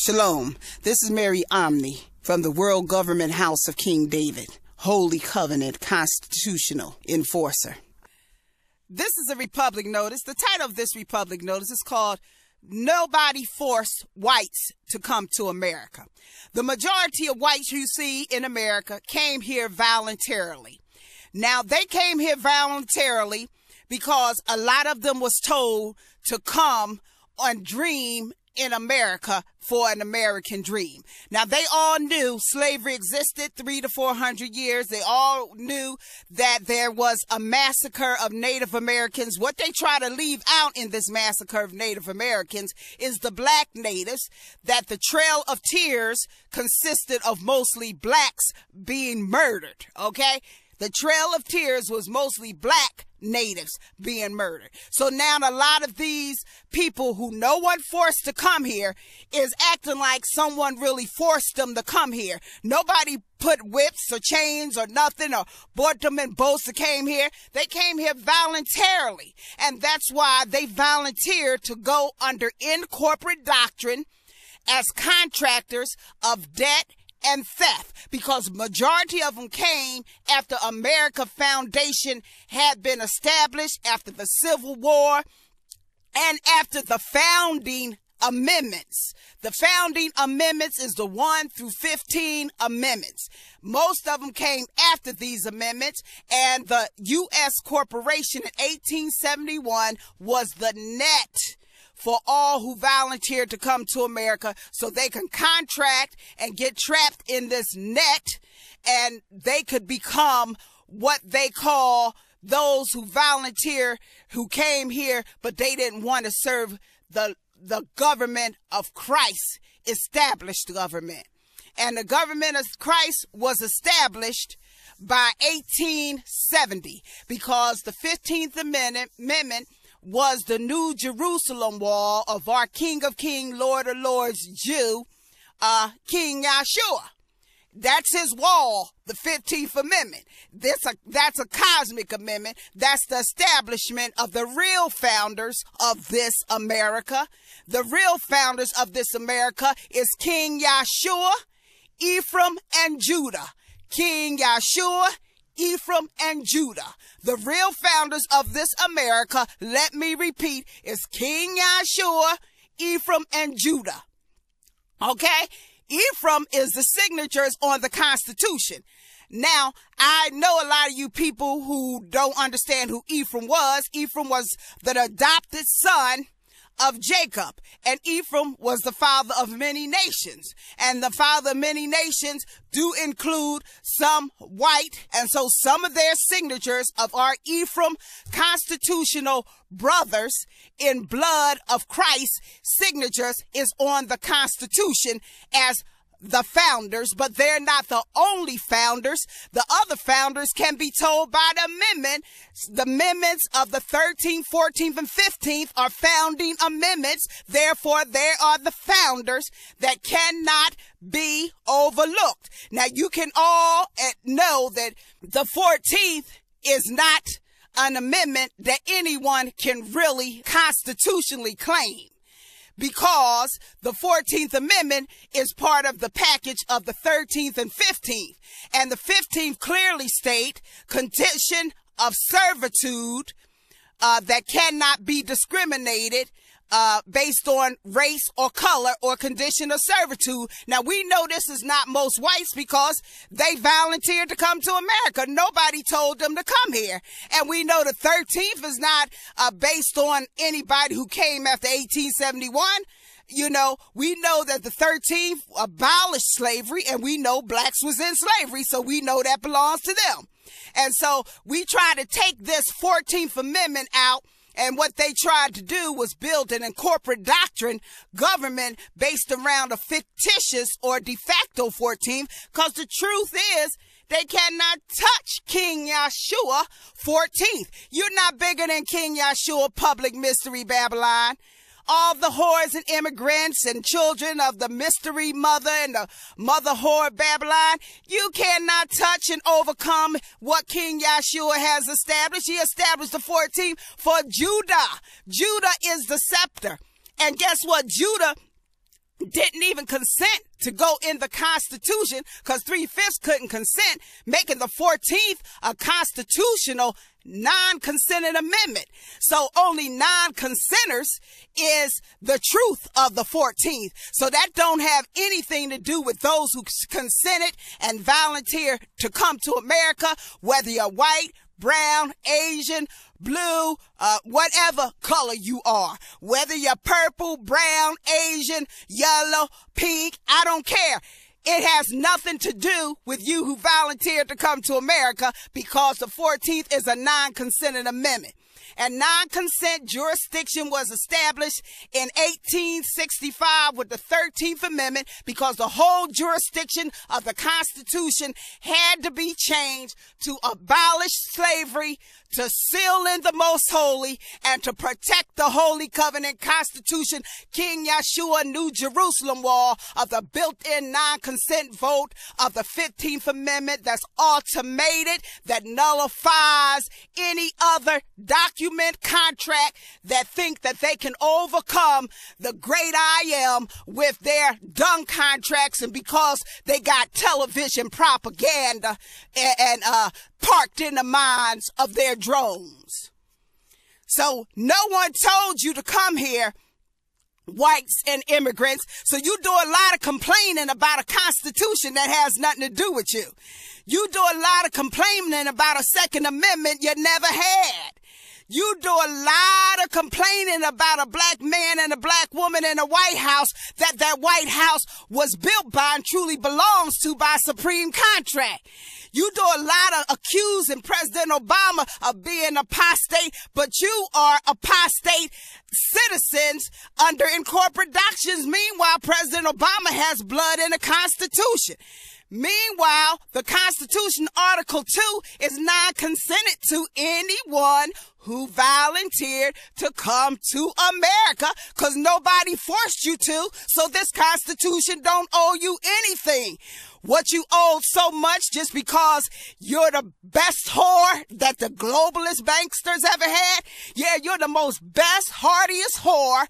Shalom, this is Mary Omni from the World Government House of King David, Holy Covenant Constitutional Enforcer. This is a Republic Notice. The title of this Republic Notice is called Nobody Forced Whites to Come to America. The majority of whites you see in America came here voluntarily. Now, they came here voluntarily because a lot of them was told to come and dream in America for an American dream. Now, they all knew slavery existed 300 to 400 years. They all knew that there was a massacre of Native Americans. What they try to leave out in this massacre of Native Americans is the black natives, that the Trail of Tears consisted of mostly blacks being murdered, okay? The Trail of Tears was mostly black natives being murdered. So now a lot of these people who no one forced to come here is acting like someone really forced them to come here. Nobody put whips or chains or nothing or bought them in boats that came here. They came here voluntarily. And that's why they volunteered to go under in corporate doctrine as contractors of debt and theft, because majority of them came after America Foundation had been established, after the Civil War, and after the founding amendments. The founding amendments is the 1 through 15 amendments. Most of them came after these amendments, and the U.S. corporation in 1871 was the net for all who volunteered to come to America so they can contract and get trapped in this net, and they could become what they call those who volunteer, who came here, but they didn't want to serve the government of Christ, established government. And the government of Christ was established by 1870 because the 15th Amendment was the New Jerusalem wall of our King of Kings, Lord of Lords, Jew, King YESHUA. That's his wall, the 15th Amendment. That's a cosmic amendment. That's the establishment of the real founders of this America. The real founders of this America is King YESHUA, Ephraim, and Judah. King YESHUA, Ephraim, and Judah. The real founders of this America, let me repeat, is King YESHUA, Ephraim, and Judah. Okay? Ephraim is the signatures on the Constitution. Now, I know a lot of you people who don't understand who Ephraim was. Ephraim was the adopted son of Jacob, and Ephraim was the father of many nations, and the father of many nations do include some white, and so some of their signatures of our Ephraim constitutional brothers in blood of Christ signatures is on the Constitution as the founders, but they're not the only founders. The other founders can be told by the amendment. The amendments of the 13th, 14th, and 15th are founding amendments. Therefore, there are the founders that cannot be overlooked. Now, you can all know that the 14th is not an amendment that anyone can really constitutionally claim, because the 14th Amendment is part of the package of the 13th and 15th. And the 15th clearly state condition of servitude that cannot be discriminated based on race or color or condition of servitude. Now, we know this is not most whites because they volunteered to come to America. Nobody told them to come here. And we know the 13th is not based on anybody who came after 1871. You know, we know that the 13th abolished slavery, and we know blacks was in slavery, so we know that belongs to them. And so we try to take this 14th Amendment out, and what they tried to do was build an incorporate doctrine government based around a fictitious or de facto 14th, because the truth is they cannot touch King YESHUA 14th. You're not bigger than King YESHUA, public mystery Babylon. All the whores and immigrants and children of the mystery mother and the mother whore Babylon, you cannot touch and overcome what King YESHUA has established. He established the 14th for Judah. Judah is the scepter. And guess what? Judah didn't even even consent to go in the Constitution because 3/5 couldn't consent, making the 14th a constitutional non-consenting amendment. So only non-consenters is the truth of the 14th. So that don't have anything to do with those who consented and volunteered to come to America, whether you're white, brown, Asian, blue, whatever color you are, whether you're purple, brown, Asian, yellow, pink, I don't care. It has nothing to do with you who volunteered to come to America because the 14th is a non-consenting amendment. And non-consent jurisdiction was established in 1865 with the 13th Amendment because the whole jurisdiction of the Constitution had to be changed to abolish slavery, to seal in the most holy, and to protect the Holy Covenant Constitution, King YESHUA New Jerusalem wall of the built-in non-consent vote of the 15th Amendment that's automated, that nullifies any other document contract that think that they can overcome the great I am with their dung contracts, and because they got television propaganda and parked in the minds of their drones. So no one told you to come here, whites and immigrants, so you do a lot of complaining about a constitution that has nothing to do with you. You do a lot of complaining about a Second Amendment you never had. You do a lot of complaining about a black man and a black woman in a White House that White House was built by and truly belongs to by supreme contract. You do a lot of accusing President Obama of being apostate, but you are apostate citizens under incorporate doctrines. Meanwhile, President Obama has blood in the Constitution. Meanwhile, the Constitution, Article 2, is non-consented to anyone who volunteered to come to America because nobody forced you to, so this Constitution don't owe you anything. What you owe so much just because you're the best whore that the globalist banksters ever had? Yeah, you're the most best, hardiest whore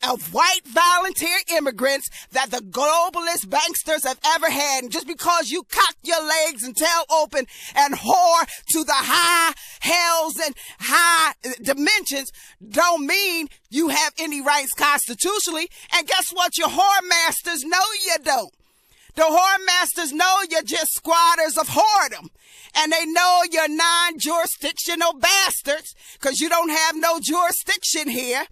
of white volunteer immigrants that the globalist banksters have ever had. And just because you cock your legs and tail open and whore to the high hells and high dimensions don't mean you have any rights constitutionally. And guess what? Your whore masters know you don't. The whore masters know you're just squatters of whoredom. And they know you're non-jurisdictional bastards because you don't have no jurisdiction here.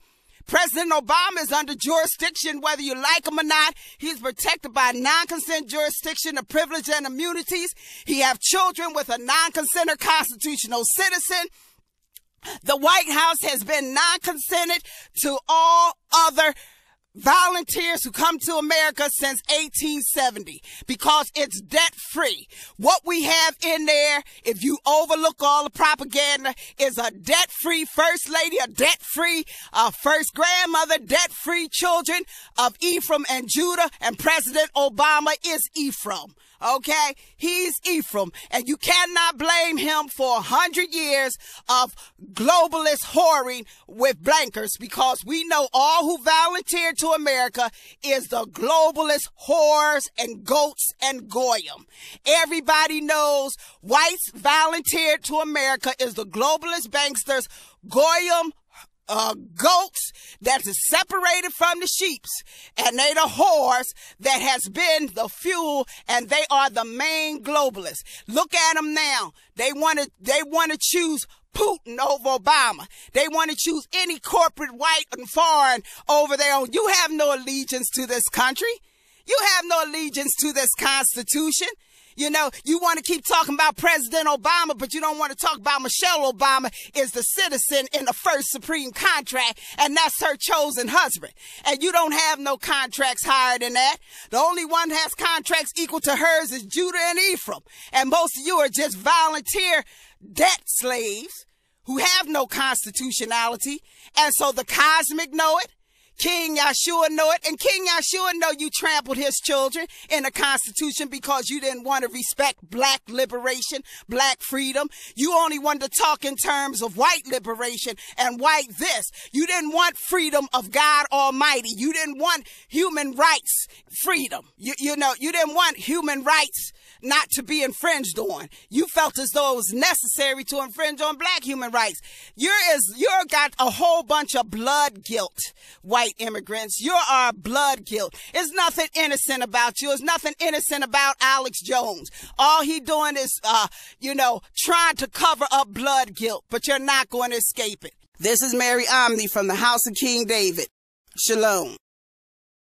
President Obama is under jurisdiction whether you like him or not. He's protected by non-consent jurisdiction of privilege and immunities. He have children with a non-consenter constitutional citizen. The White House has been non-consented to all other volunteers who come to America since 1870 because it's debt-free. What we have in there, if you overlook all the propaganda, is a debt-free first lady, a debt-free first grandmother, debt-free children of Ephraim and Judah, and President Obama is Ephraim. Okay, he's Ephraim, and you cannot blame him for 100 years of globalist whoring with blankers because we know all who volunteered to America is the globalist whores and goats and goyim. Everybody knows whites volunteered to America is the globalist banksters, goyim, goats that is separated from the sheeps, and they the whores that has been the fuel, and they are the main globalists. Look at them now. They want to choose Putin over Obama. They want to choose any corporate white and foreign over their own. You have no allegiance to this country. You have no allegiance to this Constitution. You know, you want to keep talking about President Obama, but you don't want to talk about Michelle Obama is the citizen in the first supreme contract, and that's her chosen husband. And you don't have no contracts higher than that. The only one that has contracts equal to hers is Judah and Ephraim. And most of you are just volunteer debt slaves who have no constitutionality. And so the cosmic know it, King YESHUA know it, and King YESHUA know you trampled his children in the Constitution because you didn't want to respect black liberation, black freedom. You only wanted to talk in terms of white liberation and white this. You didn't want freedom of God Almighty. You didn't want human rights freedom. You didn't want human rights not to be infringed on. You felt as though it was necessary to infringe on black human rights. You're got a whole bunch of blood guilt, white immigrants. You are blood guilt. There's nothing innocent about you. There's nothing innocent about Alex Jones. All he doing is, trying to cover up blood guilt, but you're not going to escape it. This is Mary Omni from the House of King David. Shalom.